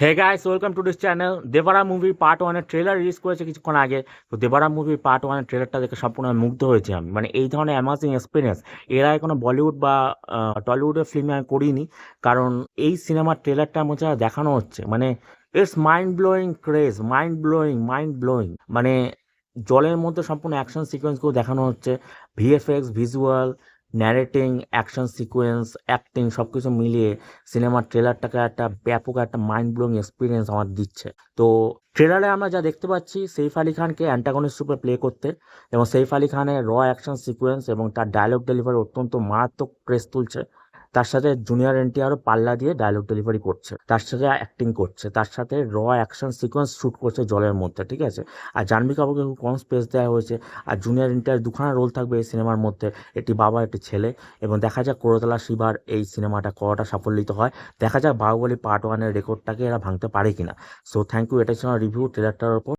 Hey guys, welcome to this channel. Devara movie part ওয়ানের trailer release করেছে কিছুক্ষণ আগে। তো দেবারা মুভি পার্ট ওয়ানের ট্রেলারটা দেখে সম্পূর্ণ মুগ্ধ হয়েছি আমি। মানে এই ধরনের অ্যামাজিং এক্সপিরিয়েন্স এর আগে কোনো বলিউড বা টলিউডের ফিল্মে আমি করিনি। কারণ এই সিনেমার ট্রেলারটার মধ্যে যা দেখানো হচ্ছে, মানে it's mind blowing craze, mind blowing. মানে জলের মধ্যে সম্পূর্ণ অ্যাকশন সিকোয়েন্সগুলো দেখানো হচ্ছে, VFX, visual, narrating, action sequence, acting সব কিছু মিলিয়ে সিনেমার ট্রেলারটাকে একটা ব্যাপক একটা মাইন্ড ব্লোয়িং এক্সপিরিয়েন্স আমার দিচ্ছে। তো ট্রেলারে আমরা যা দেখতে পাচ্ছি, সৈফ আলী খানকে অ্যান্টাগনিস্ট রূপে প্লে করতে, এবং সৈফ আলী খানের অ্যাকশন সিকোয়েন্স এবং তার ডায়লগ ডেলিভারি অত্যন্ত মারাত্মক প্রেস তুলছে। তার সাথে জুনিয়র এনটিআরও পাল্লা দিয়ে ডায়লগ ডেলিভারি করছে, তার সাথে অ্যাক্টিং করছে, তার সাথে অ্যাকশন সিকোয়েন্স শ্যুট করছে জলের মধ্যে, ঠিক আছে। আর জাহ্নবী কাপুরকে খুব কম স্পেস দেওয়া হয়েছে। আর জুনিয়র এনটিআর দুখানা রোল থাকবে এই সিনেমার মধ্যে, একটি বাবা, একটি ছেলে। এবং দেখা যাক কোরতলা শিবার এই সিনেমাটা কতটা সাফল্যিত হয়। দেখা যাক বাহুবলী পার্ট ওয়ানের রেকর্ডটাকে এরা ভাঙতে পারে কিনা। সো থ্যাংক ইউ, এটা ছিল রিভিউ ট্রেলারটার উপর।